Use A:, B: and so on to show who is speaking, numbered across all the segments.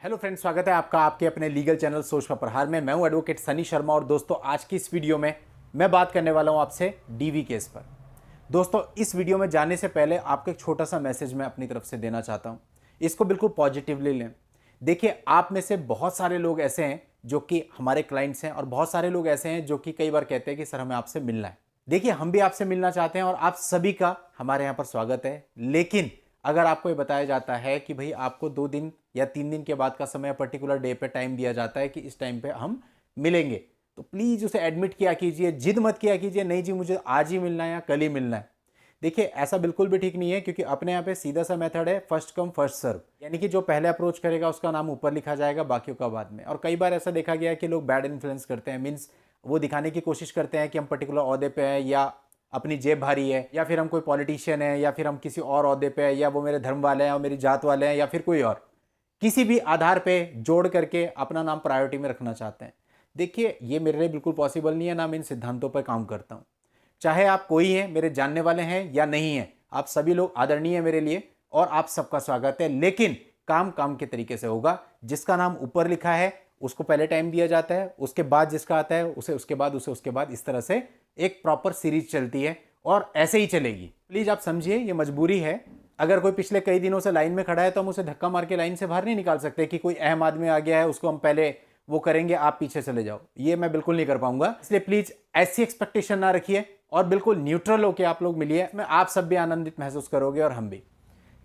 A: Hello friends, स्वागत है आपका आपके अपने लीगल चैनल सोच का प्रहार में। मैं हूं एडवोकेट सनी शर्मा और दोस्तों आज की इस वीडियो में मैं बात करने वाला हूं आपसे डीवी केस पर। दोस्तों इस वीडियो में जाने से पहले आपको एक छोटा सा मैसेज मैं अपनी तरफ से देना चाहता हूं। इसको बिल्कुल पॉजिटिवली लें। देखिए, आप में से बहुत सारे लोग ऐसे हैं जो कि हमारे क्लाइंट्स हैं और बहुत सारे लोग ऐसे हैं जो कि कई बार कहते हैं कि सर हमें आपसे मिलना है। देखिए, हम भी आपसे मिलना चाहते हैं और आप सभी का हमारे यहाँ पर स्वागत है। लेकिन अगर आपको ये बताया जाता है कि भाई आपको 2 दिन या 3 दिन के बाद का समय पर्टिकुलर डे पे टाइम दिया जाता है कि इस टाइम पे हम मिलेंगे, तो प्लीज उसे एडमिट किया कीजिए। जिद मत किया कीजिए नहीं जी मुझे आज ही मिलना है या कल ही मिलना है। देखिए, ऐसा बिल्कुल भी ठीक नहीं है, क्योंकि अपने यहाँ पे सीधा सा मेथड है फर्स्ट कम फर्स्ट सर्व, यानी कि जो पहले अप्रोच करेगा उसका नाम ऊपर लिखा जाएगा, बाकियों का बाद में। और कई बार ऐसा देखा गया है कि लोग बैड इन्फ्लुएंस करते हैं, मीन्स वो दिखाने की कोशिश करते हैं कि हम पर्टिकुलर ओहदे पे हैं या अपनी जेब भारी है या फिर हम कोई पॉलिटिशियन है या फिर हम किसी और ओहदे पे है या वो मेरे धर्म वाले हैं और मेरी जात वाले हैं या फिर कोई और किसी भी आधार पे जोड़ करके अपना नाम प्रायोरिटी में रखना चाहते हैं। देखिए, ये मेरे लिए बिल्कुल पॉसिबल नहीं है, ना मैं इन सिद्धांतों पर काम करता हूं। चाहे आप कोई हैं, मेरे जानने वाले हैं या नहीं हैं, आप सभी लोग आदरणीय हैं मेरे लिए और आप सबका स्वागत है। लेकिन काम काम के तरीके से होगा। जिसका नाम ऊपर लिखा है उसको पहले टाइम दिया जाता है, उसके बाद जिसका आता है उसे उसके बाद, उसे उसके बाद, इस तरह से एक प्रॉपर सीरीज चलती है और ऐसे ही चलेगी। प्लीज आप समझिए, ये मजबूरी है। अगर कोई पिछले कई दिनों से लाइन में खड़ा है तो हम उसे धक्का मार के लाइन से बाहर नहीं निकाल सकते कि कोई अहम आदमी आ गया है उसको हम पहले वो करेंगे, आप पीछे चले जाओ। ये मैं बिल्कुल नहीं कर पाऊंगा। इसलिए प्लीज ऐसी एक्सपेक्टेशन ना रखिए और बिल्कुल न्यूट्रल होकर आप लोग मिलिए। मैं आप सब भी आनंदित महसूस करोगे और हम भी।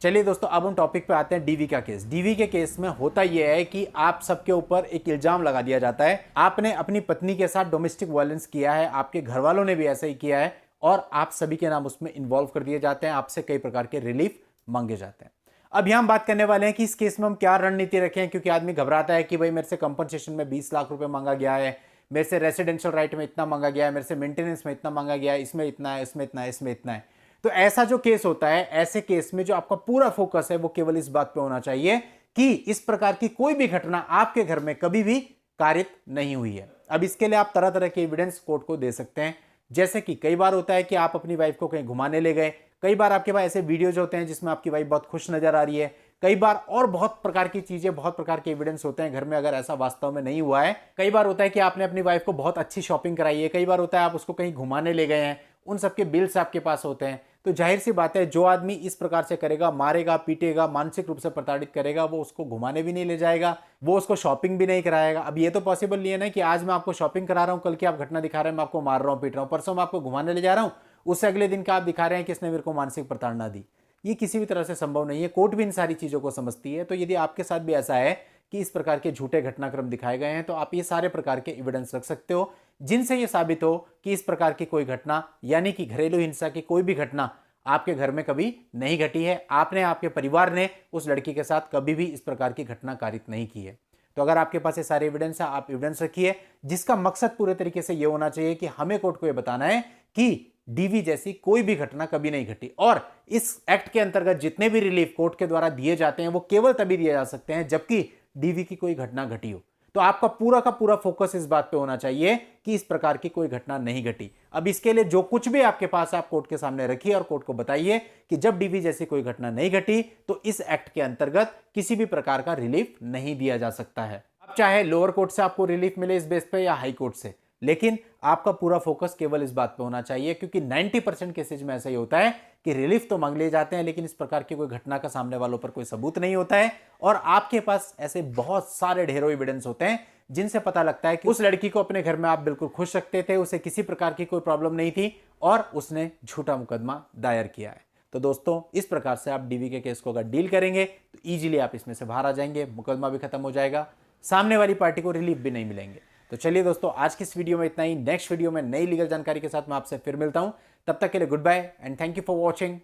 A: चलिए दोस्तों, अब हम टॉपिक पे आते हैं। डीवी का केस। डीवी के केस में होता यह है कि आप सबके ऊपर एक इल्जाम लगा दिया जाता है, आपने अपनी पत्नी के साथ डोमेस्टिक वायलेंस किया है, आपके घर वालों ने भी ऐसा ही किया है और आप सभी के नाम उसमें इन्वॉल्व कर दिए जाते हैं, आपसे कई प्रकार के रिलीफ मांगे जाते हैं। अब यहां हम बात करने वाले हैं कि इस केस में हम क्या रणनीति रखें, क्योंकि आदमी घबराता है कि भाई मेरे से कंपनसेशन में 20 लाख रुपए मांगा गया है, मेरे से रेसिडेंशियल राइट में इतना मांगा गया है, मेरे से मेंटेनेंस में इतना मांगा गया है, इसमें इतना है, इसमें इतना है, इसमें इतना है। तो ऐसा जो केस होता है, ऐसे केस में जो आपका पूरा फोकस है वो केवल इस बात पे होना चाहिए कि इस प्रकार की कोई भी घटना आपके घर में कभी भी कारित नहीं हुई है। अब इसके लिए आप तरह तरह के एविडेंस कोर्ट को दे सकते हैं। जैसे कि कई बार होता है कि आप अपनी वाइफ को कहीं घुमाने ले गए, कई बार आपके पास ऐसे वीडियोज होते हैं जिसमें आपकी वाइफ बहुत खुश नजर आ रही है, कई बार और बहुत प्रकार की चीजें, बहुत प्रकार के एविडेंस होते हैं घर में अगर ऐसा वास्तव में नहीं हुआ है। कई बार होता है कि आपने अपनी वाइफ को बहुत अच्छी शॉपिंग कराई है, कई बार होता है आप उसको कहीं घुमाने ले गए हैं, उन सबके बिल्स आपके पास होते हैं। तो जाहिर सी बात है, जो आदमी इस प्रकार से करेगा, मारेगा, पीटेगा, मानसिक रूप से प्रताड़ित करेगा, वो उसको घुमाने भी नहीं ले जाएगा, वो उसको शॉपिंग भी नहीं कराएगा। अब ये तो पॉसिबल नहीं है ना कि आज मैं आपको शॉपिंग करा रहा हूं, कल की आप घटना दिखा रहे हैं मैं आपको मार रहा हूं, पीट रहा हूं, परसों मैं आपको घुमाने ले जा रहा हूं, उससे अगले दिन का आप दिखा रहे हैं कि इसने मेरे को मानसिक प्रताड़ना दी। ये किसी भी तरह से संभव नहीं है। कोर्ट भी इन सारी चीजों को समझती है। तो यदि आपके साथ भी ऐसा है कि इस प्रकार के झूठे घटनाक्रम दिखाए गए हैं, तो आप ये सारे प्रकार के एविडेंस रख सकते हो जिनसे ये साबित हो कि इस प्रकार की कोई घटना, यानी कि घरेलू हिंसा की कोई भी घटना आपके घर में कभी नहीं घटी है, आपने, आपके परिवार ने उस लड़की के साथ कभी भी इस प्रकार की घटना कारित नहीं की है। तो अगर आपके पास ये सारे एविडेंस है, आप एविडेंस रखिए, जिसका मकसद पूरे तरीके से ये होना चाहिए कि हमें कोर्ट को ये बताना है कि डीवी जैसी कोई भी घटना कभी नहीं घटी। और इस एक्ट के अंतर्गत जितने भी रिलीफ कोर्ट के द्वारा दिए जाते हैं वो केवल तभी दिए जा सकते हैं जबकि डीवी की कोई घटना घटी हो। तो आपका पूरा का पूरा फोकस इस बात पे होना चाहिए कि इस प्रकार की कोई घटना नहीं घटी। अब इसके लिए जो कुछ भी आपके पास है आप कोर्ट के सामने रखिए और कोर्ट को बताइए कि जब डीवी जैसी कोई घटना नहीं घटी तो इस एक्ट के अंतर्गत किसी भी प्रकार का रिलीफ नहीं दिया जा सकता है। अब चाहे लोअर कोर्ट से आपको रिलीफ मिले इस बेस पे या हाई कोर्ट से, लेकिन आपका पूरा फोकस केवल इस बात पे होना चाहिए, क्योंकि 90% केसेज में ऐसा ही होता है कि रिलीफ तो मांग लिए जाते हैं लेकिन इस प्रकार की कोई घटना का सामने वालों पर कोई सबूत नहीं होता है। और आपके पास ऐसे बहुत सारे ढेरों एविडेंस होते हैं जिनसे पता लगता है कि उस लड़की को अपने घर में आप बिल्कुल खुश रखते थे, उसे किसी प्रकार की कोई प्रॉब्लम नहीं थी और उसने झूठा मुकदमा दायर किया है। तो दोस्तों, इस प्रकार से आप डीवी के केस को अगर डील करेंगे तो इजीली आप इसमें से बाहर आ जाएंगे, मुकदमा भी खत्म हो जाएगा, सामने वाली पार्टी को रिलीफ भी नहीं मिलेंगे। तो चलिए दोस्तों, आज की इस वीडियो में इतना ही। नेक्स्ट वीडियो में नई लीगल जानकारी के साथ मैं आपसे फिर मिलता हूं। तब तक के लिए good bye and thank you for watching.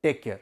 A: Take care.